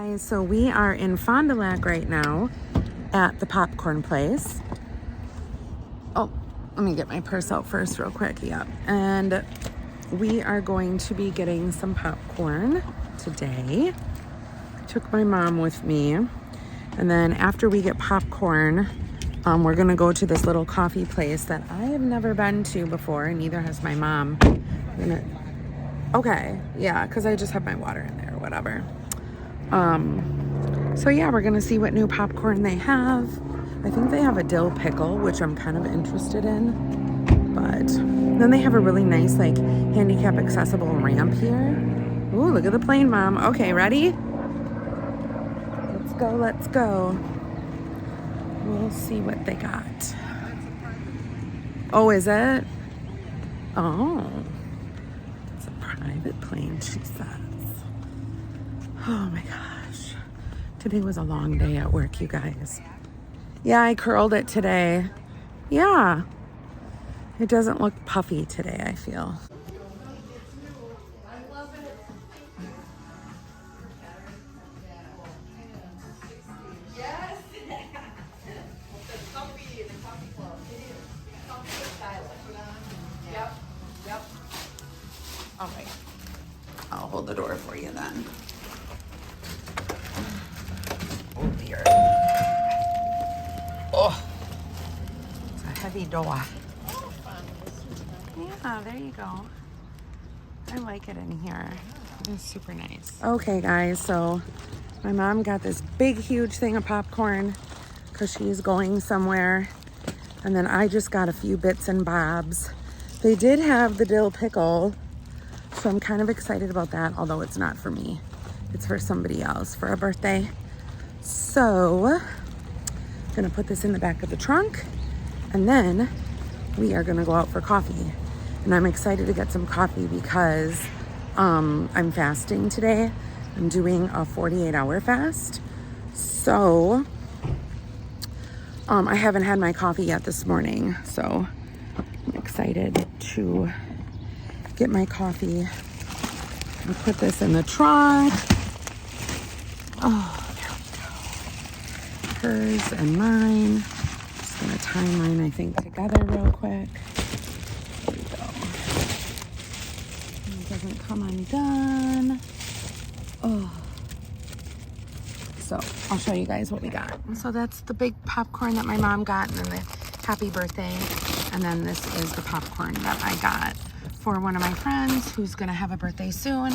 Guys, so we are in Fond du Lac right now at the popcorn place. Oh, let me get my purse out first real quick. Yep. And we are going to be getting some popcorn today. Took my mom with me. And then after we get popcorn, we're going to go to this little coffee place that I have never been to before, and neither has my mom. Okay, yeah, because I just have my water in there or whatever. So yeah, we're gonna see what new popcorn they have. I think they have a dill pickle, which I'm kind of interested in. But then they have a really nice, like, handicap accessible ramp here. Ooh, look at the plane, Mom. Okay, ready? Let's go, let's go. We'll see what they got. Oh, is it? Oh. It's a private plane, she says. Oh my gosh. Today was a long day at work, you guys. Yeah, I curled it today. Yeah. It doesn't look puffy today, I feel. All right. I'll hold the door for you then. Oh dear. Oh, it's a heavy door. Yeah, there you go. I like it in here. It's super nice. Okay, guys, so my mom got this big, huge thing of popcorn because she's going somewhere. And then I just got a few bits and bobs. They did have the dill pickle, so I'm kind of excited about that, although it's not for me. It's for somebody else for a birthday. So I'm gonna put this in the back of the trunk, and then we are gonna go out for coffee. And I'm excited to get some coffee because I'm fasting today. I'm doing a 48-hour fast. So I haven't had my coffee yet this morning. So I'm excited to get my coffee. I'll put this in the trunk. Oh, hers and mine. Just gonna tie mine, I think, together real quick. There we go. It doesn't come undone. Oh. So I'll show you guys what we got. So that's the big popcorn that my mom got, and then the happy birthday. And then this is the popcorn that I got for one of my friends who's gonna have a birthday soon.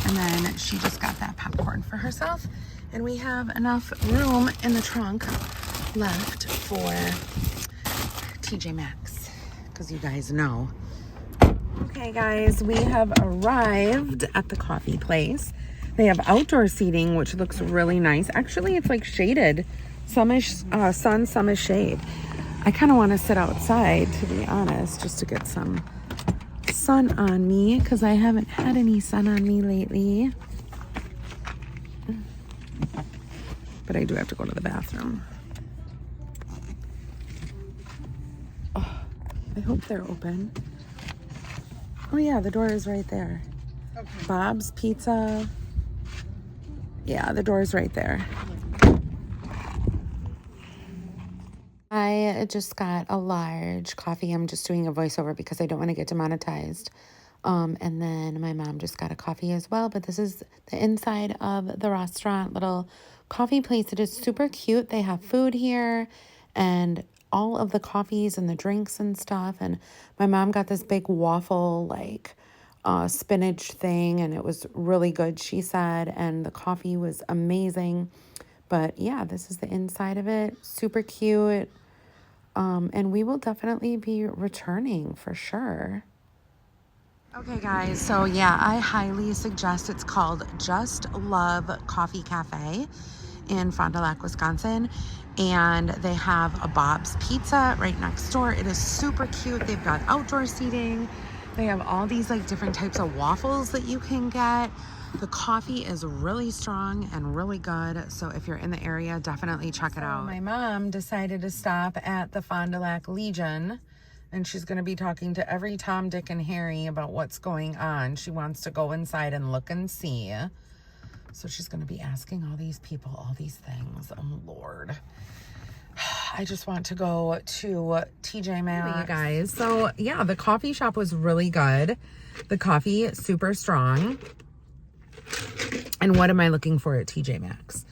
And then she just got that popcorn for herself. And we have enough room in the trunk left for TJ Maxx, because you guys know. Okay, guys, we have arrived at the coffee place. They have outdoor seating, which looks really nice. Actually, it's like shaded. Some is sun, some is shade. I kind of want to sit outside, to be honest, just to get some sun on me, because I haven't had any sun on me lately. But I do have to go to the bathroom. Oh, I hope they're open. Oh yeah, the door is right there. Okay. Bob's Pizza. Yeah, the door is right there. I just got a large coffee. I'm just doing a voiceover because I don't want to get demonetized. And then my mom just got a coffee as well. But this is the inside of the restaurant, little coffee place. It is super cute. They have food here and all of the coffees and the drinks and stuff. And my mom got this big waffle, like, spinach thing, and it was really good, she said. And the coffee was amazing. But yeah, this is the inside of it. Super cute. And we will definitely be returning for sure. Okay, guys, so yeah, I highly suggest. It's called Just Love Coffee Cafe in Fond du Lac, Wisconsin. And they have a Bob's Pizza right next door. It is super cute. They've got outdoor seating. They have all these like different types of waffles that you can get. The coffee is really strong and really good. So if you're in the area, definitely check it out. My mom decided to stop at the Fond du Lac Legion, and she's going to be talking to every Tom, Dick, and Harry about what's going on. She wants to go inside and look and see. So she's going to be asking all these people all these things. Oh, Lord. I just want to go to TJ Maxx. You guys. So, yeah, the coffee shop was really good. The coffee, super strong. And what am I looking for at TJ Maxx?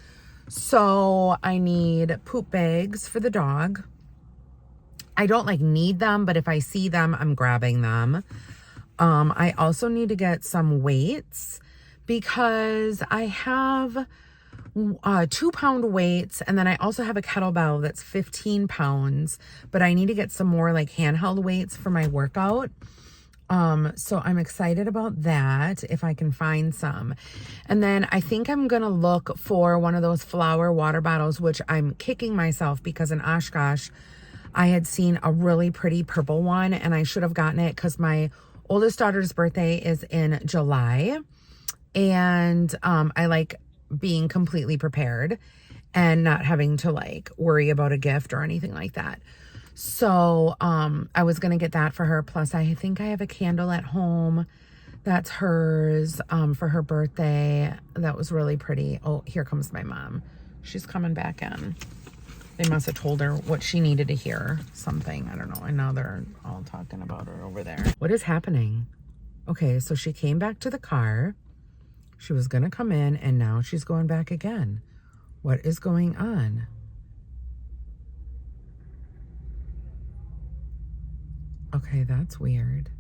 So, I need poop bags for the dog. I don't need them, but if I see them, I'm grabbing them. I also need to get some weights because I have 2-pound weights, and then I also have a kettlebell that's 15 pounds, but I need to get some more handheld weights for my workout. So I'm excited about that if I can find some. And then I think I'm gonna look for one of those flower water bottles, which I'm kicking myself because in Oshkosh I had seen a really pretty purple one, and I should have gotten it because my oldest daughter's birthday is in July, and I like being completely prepared and not having to worry about a gift or anything like that. So I was gonna get that for her. Plus I think I have a candle at home that's hers for her birthday. That was really pretty. Oh, here comes my mom. She's coming back in. They must have told her what she needed to hear. Something, I don't know. And now they're all talking about her over there. What is happening? Okay, so she came back to the car. She was gonna come in, and now she's going back again. What is going on? Okay, that's weird.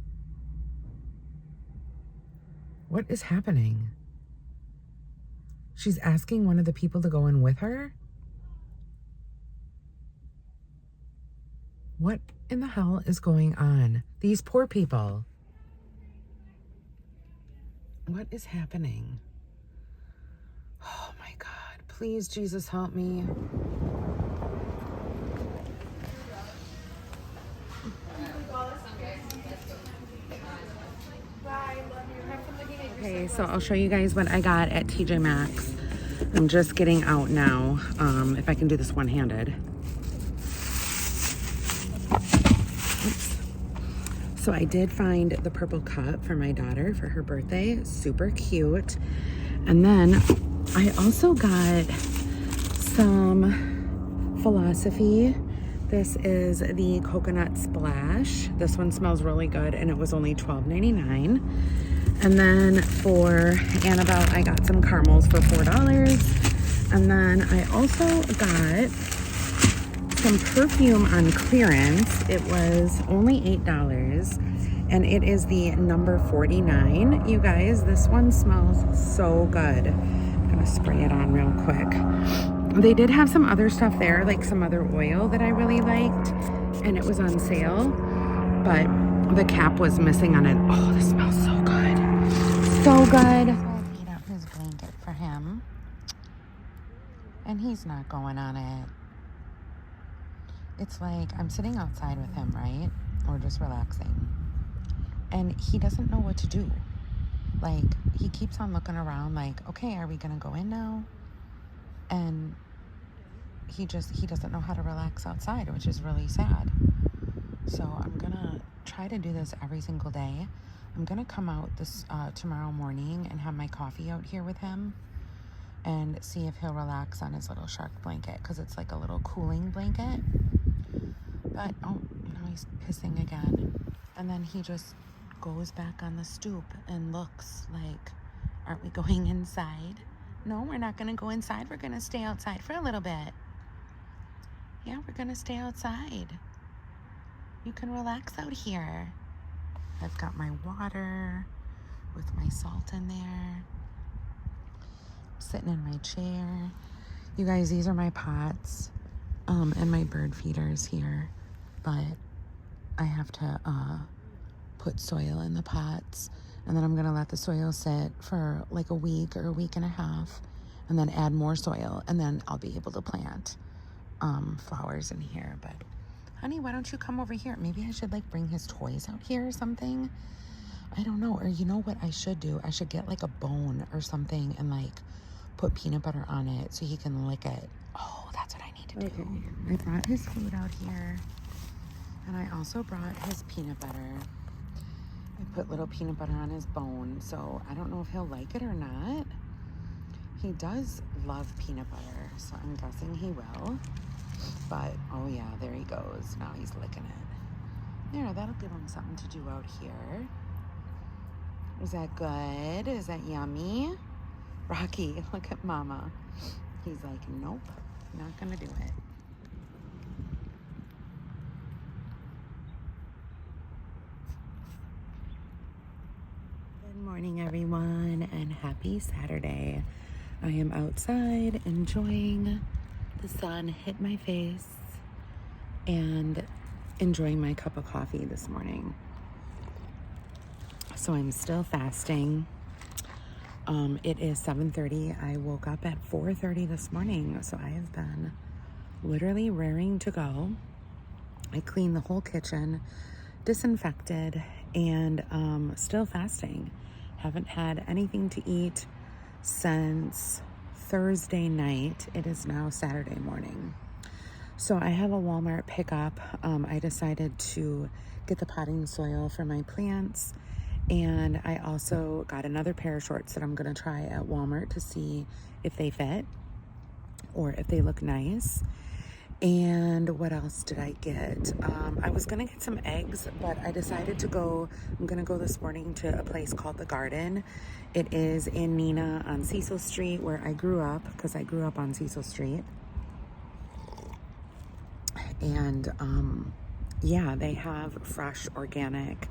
What is happening? She's asking one of the people to go in with her? What in the hell is going on? These poor people. What is happening? Oh my God, please, Jesus, help me. Okay, so I'll show you guys what I got at TJ Maxx. I'm just getting out now. If I can do this one-handed. Oops. So I did find the purple cup for my daughter for her birthday. Super cute. And then I also got some Philosophy. This is the Coconut Splash. This one smells really good, and it was only $12.99. And then for Annabelle, I got some caramels for $4. And then I also got some perfume on clearance. It was only $8, and it is the number 49. You guys, this one smells so good. I'm gonna spray it on real quick. They did have some other stuff there, like some other oil that I really liked, and it was on sale, but the cap was missing on it. Oh, this smells so good. So good. So I beat out his blanket for him, and he's not going on it. It's like I'm sitting outside with him, right? Or just relaxing. And he doesn't know what to do. Like, he keeps on looking around like, okay, are we going to go in now? And he doesn't know how to relax outside, which is really sad. So I'm going to try to do this every single day. I'm going to come out this tomorrow morning and have my coffee out here with him and see if he'll relax on his little shark blanket, because it's like a little cooling blanket. But, oh, now he's pissing again. And then he just goes back on the stoop and looks like, aren't we going inside? No, we're not going to go inside. We're going to stay outside for a little bit. Yeah, we're going to stay outside. You can relax out here. I've got my water with my salt in there. Sitting in my chair. You guys, these are my pots and my bird feeders here, but I have to put soil in the pots, and then I'm gonna let the soil sit for like a week or a week and a half, and then add more soil, and then I'll be able to plant flowers in here. But honey, why don't you come over here? Maybe I should like bring his toys out here or something. I don't know. Or you know what I should do? I should get like a bone or something and like put peanut butter on it so he can lick it. Oh, that's what I need to do. Okay. I brought his food out here, and I also brought his peanut butter. I put little peanut butter on his bone, so I don't know if he'll like it or not. He does love peanut butter, so I'm guessing he will. But, oh yeah, there he goes. Now he's licking it. There, that'll give him something to do out here. Is that good? Is that yummy? Rocky, look at Mama. He's like, nope, not gonna do it. Good morning, everyone, and happy Saturday. I am outside enjoying the sun hit my face and enjoying my cup of coffee this morning. So I'm still fasting. It is 7:30. I woke up at 4:30 this morning, so I have been literally raring to go. I cleaned the whole kitchen, disinfected, and still fasting. Haven't had anything to eat since Thursday night. It is now Saturday morning. So I have a Walmart pickup. I decided to get the potting soil for my plants. And I also got another pair of shorts that I'm going to try at Walmart to see if they fit or if they look nice. And what else did I get? I was going to get some eggs, but I decided I'm going to go this morning to a place called The Garden. It is in Neenah on Cecil Street, where I grew up, because I grew up on Cecil Street. And yeah, they have fresh organic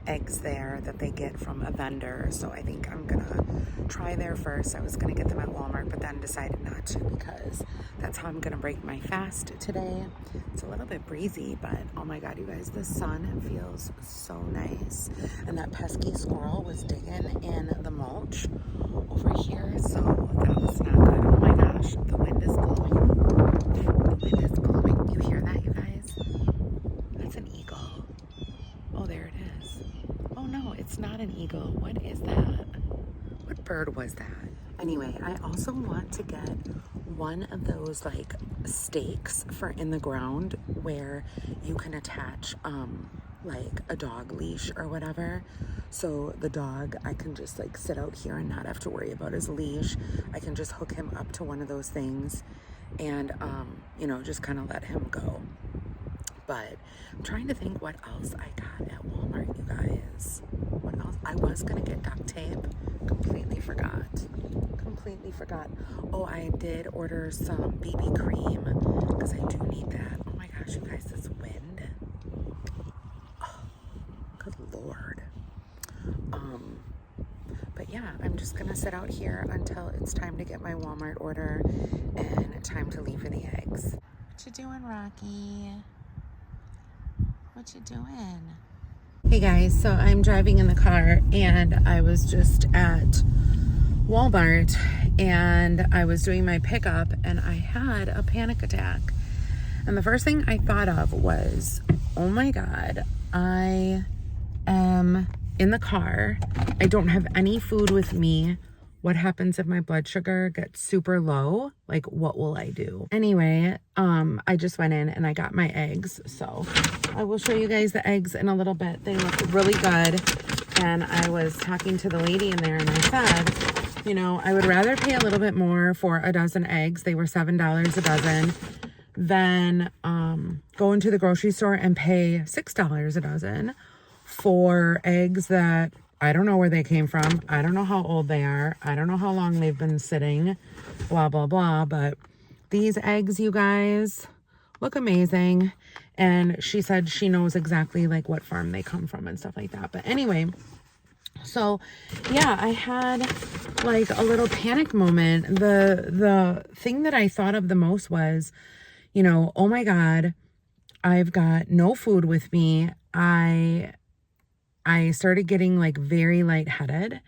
eggs there that they get from a vendor. So I think I'm gonna try there first. I was gonna get them at Walmart, but then decided not to because that's how I'm gonna break my fast today. It's a little bit breezy, but oh my God, you guys, the sun feels so nice. And that pesky squirrel was digging in the mulch over here, so that was not good. Oh my gosh, the wind is blowing. The wind is blowing. You hear that, you guys? That's an eagle. Oh, there it is. Oh no, it's not an eagle. What is that? What bird was that? Anyway, I also want to get one of those like stakes for in the ground where you can attach like a dog leash or whatever. So the dog, I can just like sit out here and not have to worry about his leash. I can just hook him up to one of those things and you know, just kind of let him go. But I'm trying to think what else I got at Walmart, you guys. What else? I was gonna get duct tape. Completely forgot. Oh, I did order some BB cream because I do need that. Oh my gosh, you guys, this wind. Oh, good Lord. But yeah, I'm just gonna sit out here until it's time to get my Walmart order and time to leave for the eggs. What you doing, Rocky? What you doing? Hey guys, so I'm driving in the car and I was just at Walmart and I was doing my pickup and I had a panic attack. And the first thing I thought of was, oh my God, I am in the car. I don't have any food with me. What happens if my blood sugar gets super low? Like, what will I do? Anyway, I just went in and I got my eggs. So I will show you guys the eggs in a little bit. They look really good. And I was talking to the lady in there and I said, you know, I would rather pay a little bit more for a dozen eggs. They were $7 a dozen than go into the grocery store and pay $6 a dozen for eggs that I don't know where they came from. I don't know how old they are. I don't know how long they've been sitting, blah, blah, blah. But these eggs, you guys, look amazing. And she said she knows exactly like what farm they come from and stuff like that. But anyway, so yeah, I had like a little panic moment. The thing that I thought of the most was, you know, oh my God, I've got no food with me. I started getting like very lightheaded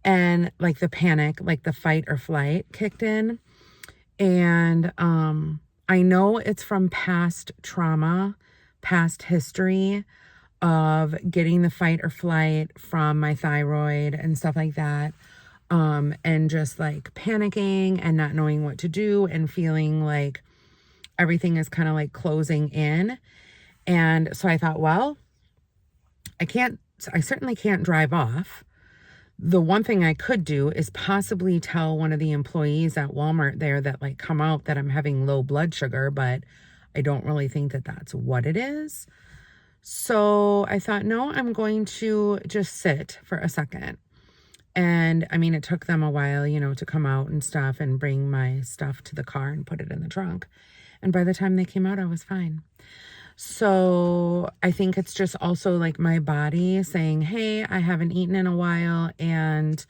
and like the panic, like the fight or flight kicked in. And I know it's from past trauma, past history of getting the fight or flight from my thyroid and stuff like that. And just like panicking and not knowing what to do and feeling like everything is kind of like closing in. And so I thought, well, I certainly can't drive off. The one thing I could do is possibly tell one of the employees at Walmart there that like come out that I'm having low blood sugar, but I don't really think that that's what it is. So I thought, no, I'm going to just sit for a second. And I mean, it took them a while, you know, to come out and stuff and bring my stuff to the car and put it in the trunk. And by the time they came out, I was fine. So I think it's just also like my body saying, hey, I haven't eaten in a while. And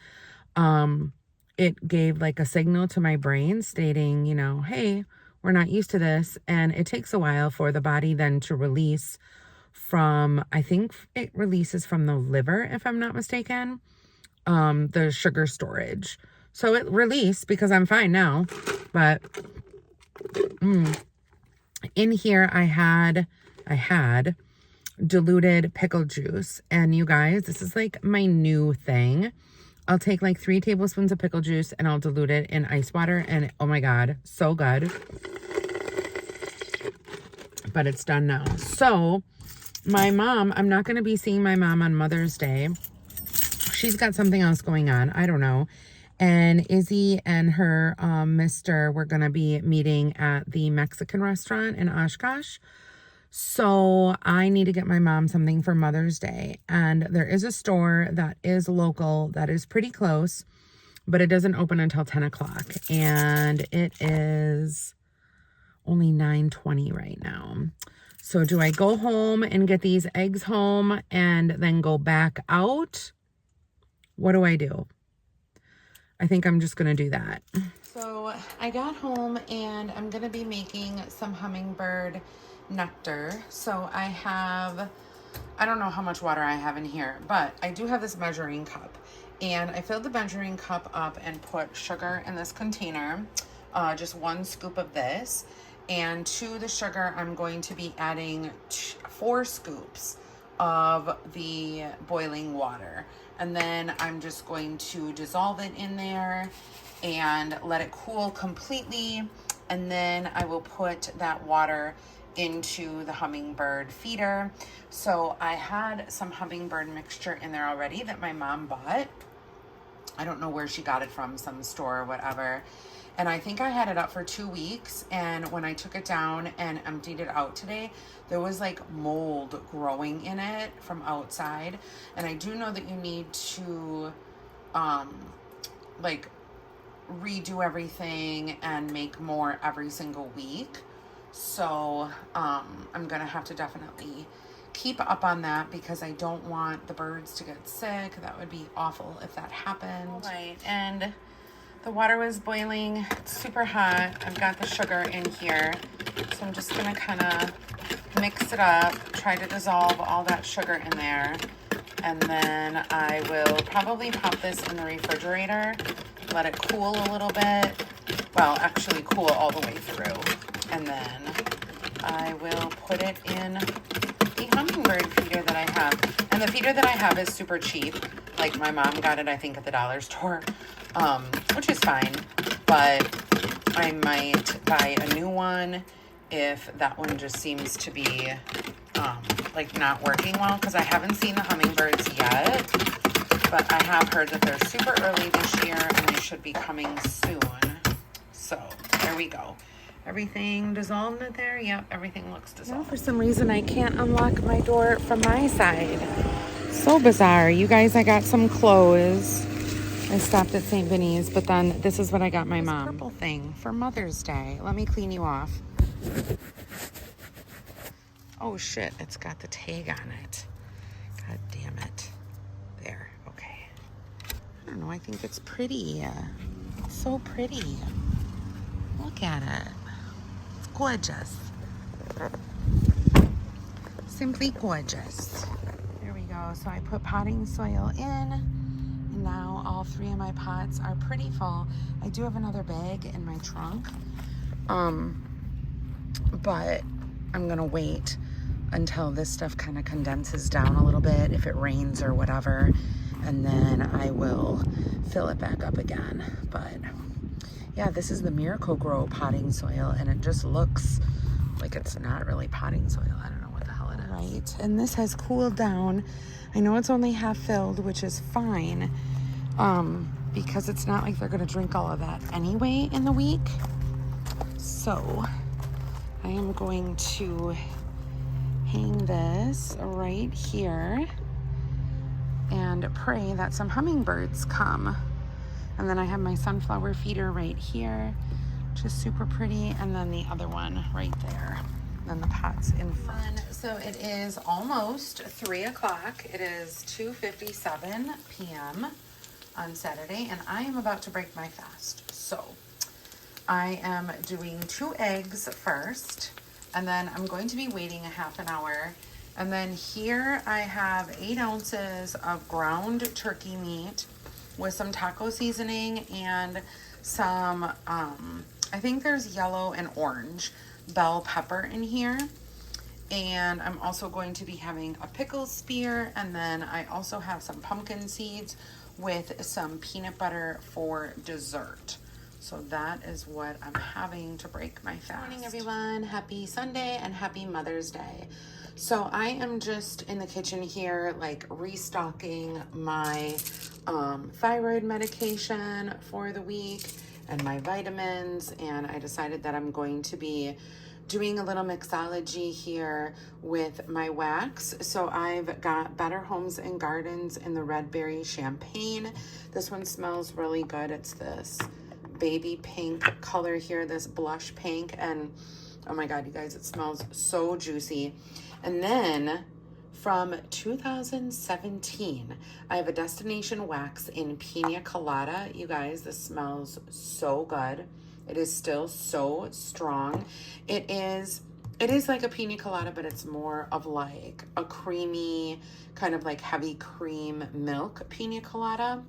it gave like a signal to my brain stating, you know, hey, we're not used to this. And it takes a while for the body then to release from, I think it releases from the liver, if I'm not mistaken, the sugar storage. So it released because I'm fine now. But in here I had diluted pickle juice. And you guys, this is like my new thing. I'll take like 3 tablespoons of pickle juice and I'll dilute it in ice water. And oh my God, so good. But it's done now. So my mom, I'm not going to be seeing my mom on Mother's Day. She's got something else going on. I don't know. And Izzy and her mister were going to be meeting at the Mexican restaurant in Oshkosh. So I need to get my mom something for Mother's Day. And there is a store that is local that is pretty close, but it doesn't open until 10 o'clock. And it is only 9:20 right now. So do I go home and get these eggs home and then go back out? What do I do? I think I'm just going to do that. So I got home and I'm going to be making some hummingbird nectar. So I don't know how much water I have in here, but I do have this measuring cup. And I filled the measuring cup up and put sugar in this container, just 1 scoop of this. And to the sugar, I'm going to be adding 4 scoops of the boiling water. And then I'm just going to dissolve it in there and let it cool completely. And then I will put that water into the hummingbird feeder. So I had some hummingbird mixture in there already that my mom bought. I don't know where she got it from, some store or whatever. And I think I had it up for 2 weeks. And when I took it down and emptied it out today, there was like mold growing in it from outside. And I do know that you need to like redo everything and make more every single week. So I'm gonna have to definitely keep up on that because I don't want the birds to get sick. That would be awful if that happened. All right, and the water was boiling. It's super hot. I've got the sugar in here. So I'm just gonna kind of mix it up, try to dissolve all that sugar in there. And then I will probably pop this in the refrigerator, let it cool a little bit. Well, actually cool all the way through. And then I will put it in the hummingbird feeder that I have. And the feeder that I have is super cheap. Like my mom got it, I think, at the dollar store, which is fine. But I might buy a new one if that one just seems to be like not working well, because I haven't seen the hummingbirds yet. But I have heard that they're super early this year and they should be coming soon. So there we go. Everything dissolved in there? Yep, everything looks dissolved. Now for some reason I can't unlock my door from my side. So bizarre. You guys, I got some clothes. I stopped at St. Vinny's, but then this is what I got my mom. Purple thing for Mother's Day. Let me clean you off. Oh shit, it's got the tag on it. God damn it. There, okay. I don't know, I think it's pretty. So pretty. Look at it. It's gorgeous. Simply gorgeous. There we go. So I put potting soil in, and now all 3 of my pots are pretty full. I do have another bag in my trunk, but I'm gonna wait until this stuff kind of condenses down a little bit, if it rains or whatever, and then I will fill it back up again. But yeah, this is the Miracle-Gro potting soil, and it just looks like it's not really potting soil. I don't know what the hell it is. Right, and this has cooled down. I know it's only half filled, which is fine, because it's not like they're gonna drink all of that anyway in the week. So I am going to hang this right here and pray that some hummingbirds come. And then I have my sunflower feeder right here, which is super pretty, and then the other one right there. Then the pot's in front. So it is almost 3 o'clock. It is 2:57 p.m. on Saturday, and I am about to break my fast. So I am doing 2 eggs first, and then I'm going to be waiting a half an hour. And then here I have 8 ounces of ground turkey meat with some taco seasoning and some, I think there's yellow and orange bell pepper in here. And I'm also going to be having a pickle spear, and then I also have some pumpkin seeds with some peanut butter for dessert. So that is what I'm having to break my fast. Good morning, everyone. Happy Sunday and happy Mother's Day. So I am just in the kitchen here, like restocking my thyroid medication for the week and my vitamins. And I decided that I'm going to be doing a little mixology here with my wax. So I've got Better Homes and Gardens in the Red Berry Champagne. This one smells really good. It's this baby pink color here, this blush pink, and oh my god, you guys, it smells so juicy. And then from 2017, I have a Destination Wax in Pina Colada. You guys, this smells so good. It is still so strong. It is like a pina colada, but it's more of like a creamy, kind of like heavy cream milk pina colada.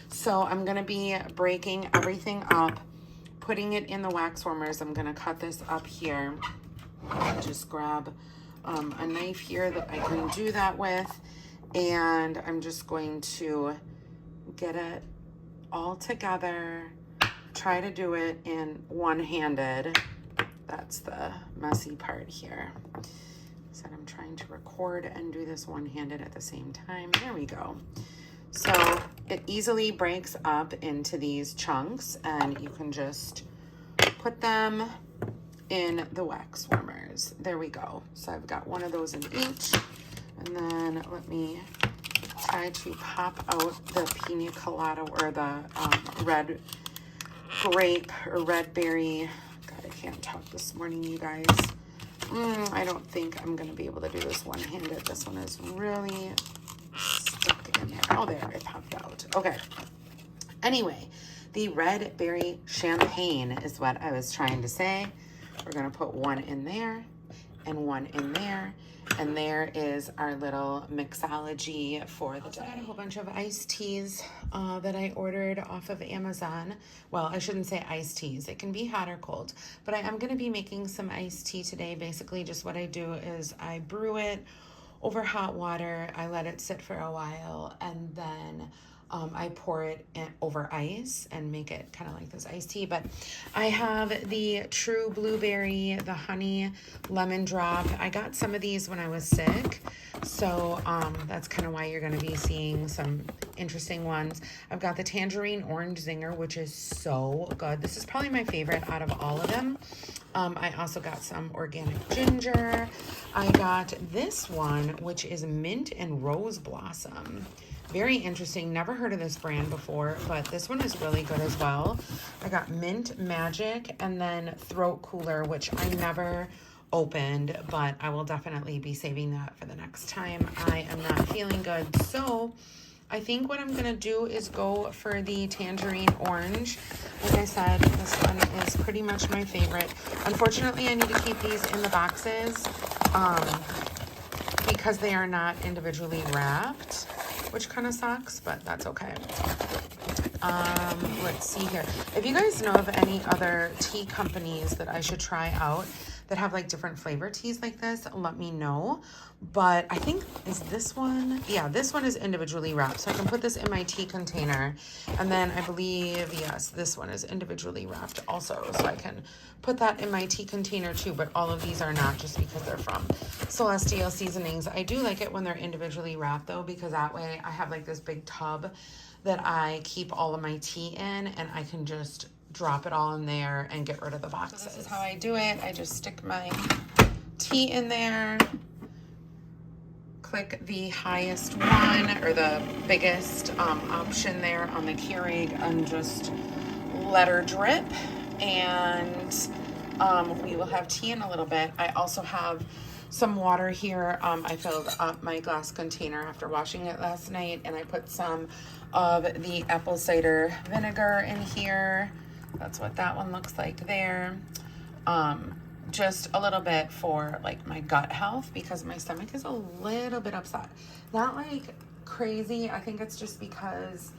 So I'm gonna be breaking everything up, putting it in the wax warmers. I'm gonna cut this up here. Just grab a knife here that I can do that with, and I'm just going to get it all together. Try to do it in one-handed. That's the messy part here. So I'm trying to record and do this one-handed at the same time. There we go. So it easily breaks up into these chunks, and you can just put them in the wax warmers. There we go. So I've got one of those in each. And then let me try to pop out the pina colada, or the red grape or red berry. God, I can't talk this morning, you guys. I don't think I'm going to be able to do this one-handed. This one is really stuck in there. Oh, there, it popped out. Okay. Anyway, the red berry champagne is what I was trying to say. We're going to put one in there and one in there. And there is our little mixology for the day. I got a whole bunch of iced teas that I ordered off of Amazon. Well, I shouldn't say iced teas. It can be hot or cold. But I am going to be making some iced tea today. Basically, just what I do is I brew it over hot water. I let it sit for a while, and then I pour it over ice and make it kind of like this iced tea. But I have the True Blueberry, the Honey Lemon Drop. I got some of these when I was sick, so that's kind of why you're going to be seeing some interesting ones. I've got the Tangerine Orange Zinger, which is so good. This is probably my favorite out of all of them. I also got some organic ginger. I got this one, which is Mint and Rose Blossom. Very interesting. Never heard of this brand before, but this one is really good as well. I got Mint Magic and then Throat Cooler, which I never opened, but I will definitely be saving that for the next time I am not feeling good. So I think what I'm going to do is go for the Tangerine Orange. Like I said, this one is pretty much my favorite. Unfortunately, I need to keep these in the boxes because they are not individually wrapped, which kind of sucks, but that's okay. Let's see here. If you guys know of any other tea companies that I should try out that have like different flavor teas like this, let me know. But I think, is this one? Yeah, this one is individually wrapped. So I can put this in my tea container. And then I believe, yes, this one is individually wrapped also. So I can put that in my tea container too. But all of these are not, just because they're from Celestial Seasonings. I do like it when they're individually wrapped though, because that way I have like this big tub that I keep all of my tea in, and I can just drop it all in there and get rid of the boxes. So this is how I do it. I just stick my tea in there, click the highest one or the biggest option there on the Keurig, and just let her drip, and we will have tea in a little bit. I also have some water here. I filled up my glass container after washing it last night, and I put some of the apple cider vinegar in here. That's what that one looks like there. Just a little bit for like my gut health, because my stomach is a little bit upset. Not like crazy. I think it's just because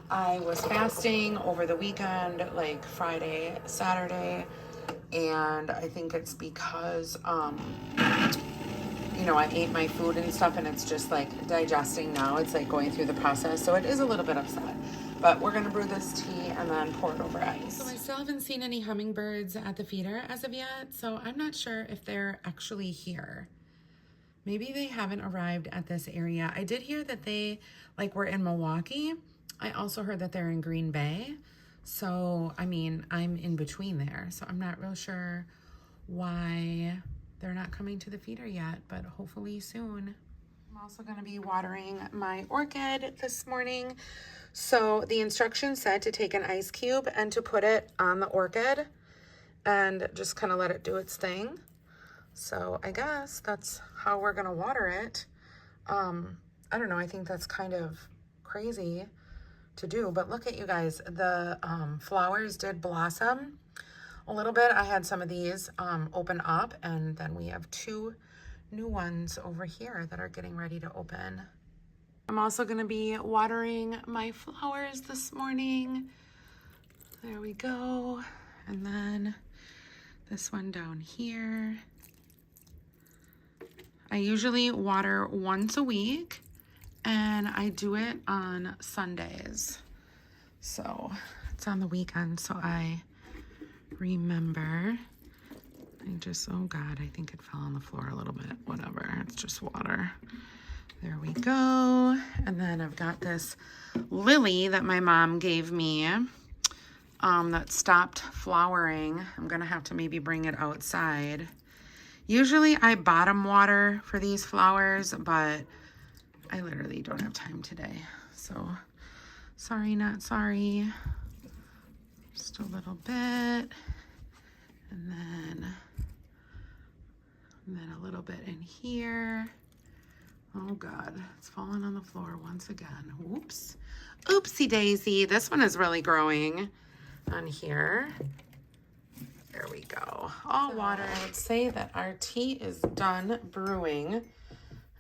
I was fasting over the weekend, like Friday, Saturday, and I think it's because, you know, I ate my food and stuff, and it's just like digesting now. It's like going through the process, so it is a little bit upset. But we're gonna brew this tea and then pour it over ice. So I still haven't seen any hummingbirds at the feeder as of yet, so I'm not sure if they're actually here. Maybe they haven't arrived at this area. I did hear that they were in Milwaukee. I also heard that they're in Green Bay. So, I mean, I'm in between there, so I'm not real sure why they're not coming to the feeder yet, but hopefully soon. I'm also gonna be watering my orchid this morning. So the instructions said to take an ice cube and to put it on the orchid and just kind of let it do its thing. So I guess that's how we're gonna water it. I don't know, I think that's kind of crazy to do, but look at you guys, the flowers did blossom a little bit. I had some of these open up, and then we have 2 new ones over here that are getting ready to open. I'm also gonna be watering my flowers this morning. There we go. And then this one down here. I usually water once a week, and I do it on Sundays. So it's on the weekend, so I remember. Oh God, I think it fell on the floor a little bit. Whatever, it's just water. There we go. And then I've got this lily that my mom gave me that stopped flowering. I'm gonna have to maybe bring it outside. Usually I bottom water for these flowers, but I literally don't have time today. So sorry, not sorry. Just a little bit. And then a little bit in here. Oh God, it's falling on the floor once again. Whoops. Oopsie daisy. This one is really growing on here. There we go. All water. I would say that our tea is done brewing.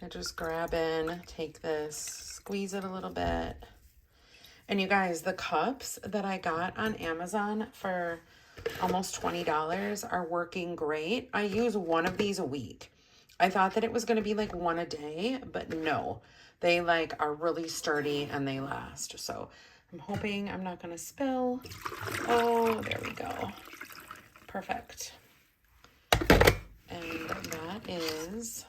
I just grab in, take this, squeeze it a little bit. And you guys, the cups that I got on Amazon for almost $20 are working great. I use one of these a week. I thought that it was going to be like one a day, but no, they are really sturdy and they last. So I'm hoping I'm not going to spill. Oh, there we go. Perfect. And that is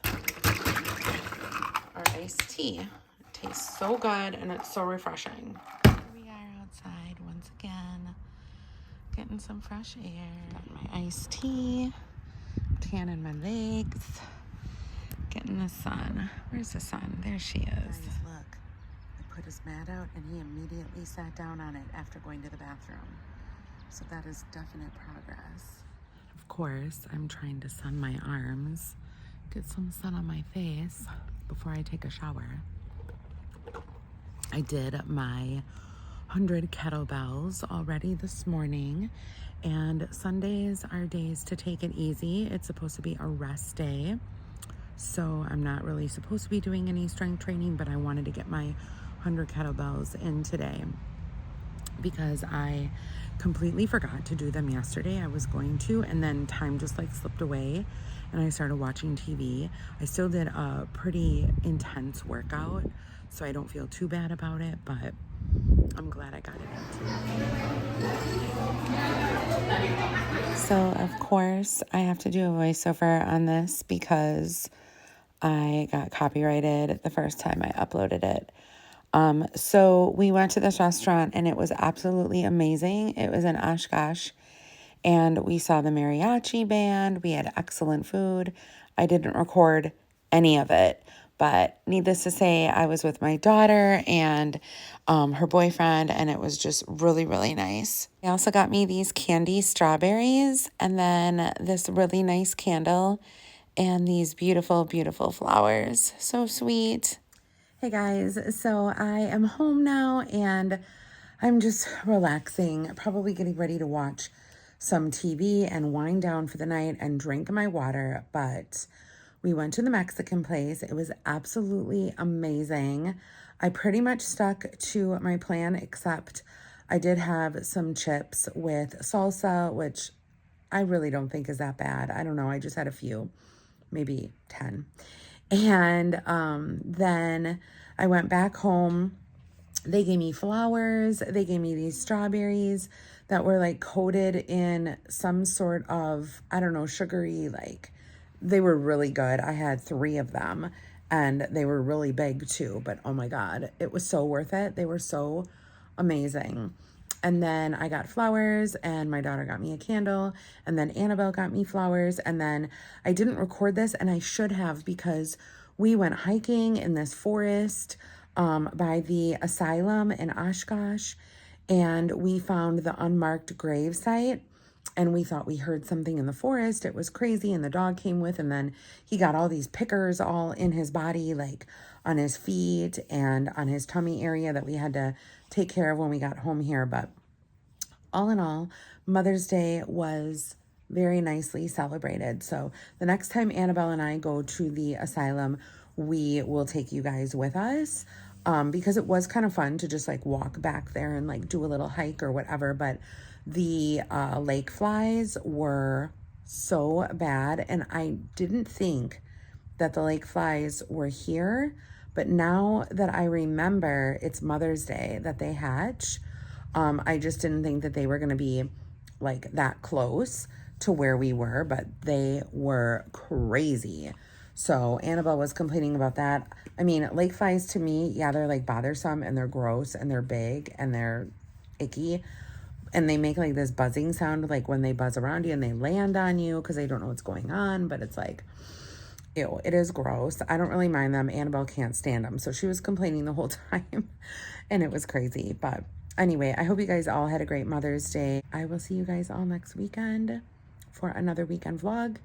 our iced tea. It tastes so good and it's so refreshing. Here we are outside once again, getting some fresh air. Got my iced tea, tanning my legs. Getting the sun. Where's the sun? There she is. Guys, look. I put his mat out and he immediately sat down on it after going to the bathroom. So that is definite progress. Of course, I'm trying to sun my arms, get some sun on my face before I take a shower. I did my 100 kettlebells already this morning, and Sundays are days to take it easy. It's supposed to be a rest day. So I'm not really supposed to be doing any strength training, but I wanted to get my 100 kettlebells in today because I completely forgot to do them yesterday. I was going to, and then time just slipped away and I started watching TV. I still did a pretty intense workout, so I don't feel too bad about it, but I'm glad I got it in. So of course I have to do a voiceover on this because I got copyrighted the first time I uploaded it. So we went to this restaurant and it was absolutely amazing. It was in Oshkosh and we saw the mariachi band. We had excellent food. I didn't record any of it, but needless to say, I was with my daughter and her boyfriend, and it was just really, really nice. They also got me these candy strawberries and then this really nice candle and these beautiful, beautiful flowers. So sweet. Hey guys, so I am home now and I'm just relaxing, probably getting ready to watch some TV and wind down for the night and drink my water. But we went to the Mexican place. It was absolutely amazing. I pretty much stuck to my plan, except I did have some chips with salsa, which I really don't think is that bad. I don't know. I just had a few, maybe 10. And then I went back home. They gave me flowers. They gave me these strawberries that were like coated in some sort of, I don't know, sugary, like they were really good. I had 3 of them and they were really big too, but oh my God, it was so worth it. They were so amazing. And then I got flowers and my daughter got me a candle and then Annabelle got me flowers. And then I didn't record this and I should have because we went hiking in this forest by the asylum in Oshkosh and we found the unmarked grave site and we thought we heard something in the forest. It was crazy and the dog came with and then he got all these pickers all in his body, like on his feet and on his tummy area that we had to take care of when we got home here. But all in all, Mother's Day was very nicely celebrated. So the next time Annabelle and I go to the asylum, we will take you guys with us because it was kind of fun to just like walk back there and like do a little hike or whatever. But the lake flies were so bad, and I didn't think that the lake flies were here. But now that I remember it's Mother's Day that they hatch, I just didn't think that they were going to be like that close to where we were, but they were crazy. So Annabelle was complaining about that. I mean, lake flies to me, yeah, they're like bothersome and they're gross and they're big and they're icky. And they make like this buzzing sound like when they buzz around you and they land on you because they don't know what's going on. But it's like, ew, it is gross. I don't really mind them. Annabelle can't stand them. So she was complaining the whole time and it was crazy. But anyway, I hope you guys all had a great Mother's Day. I will see you guys all next weekend for another weekend vlog.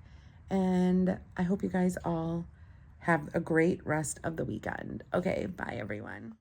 And I hope you guys all have a great rest of the weekend. Okay, bye everyone.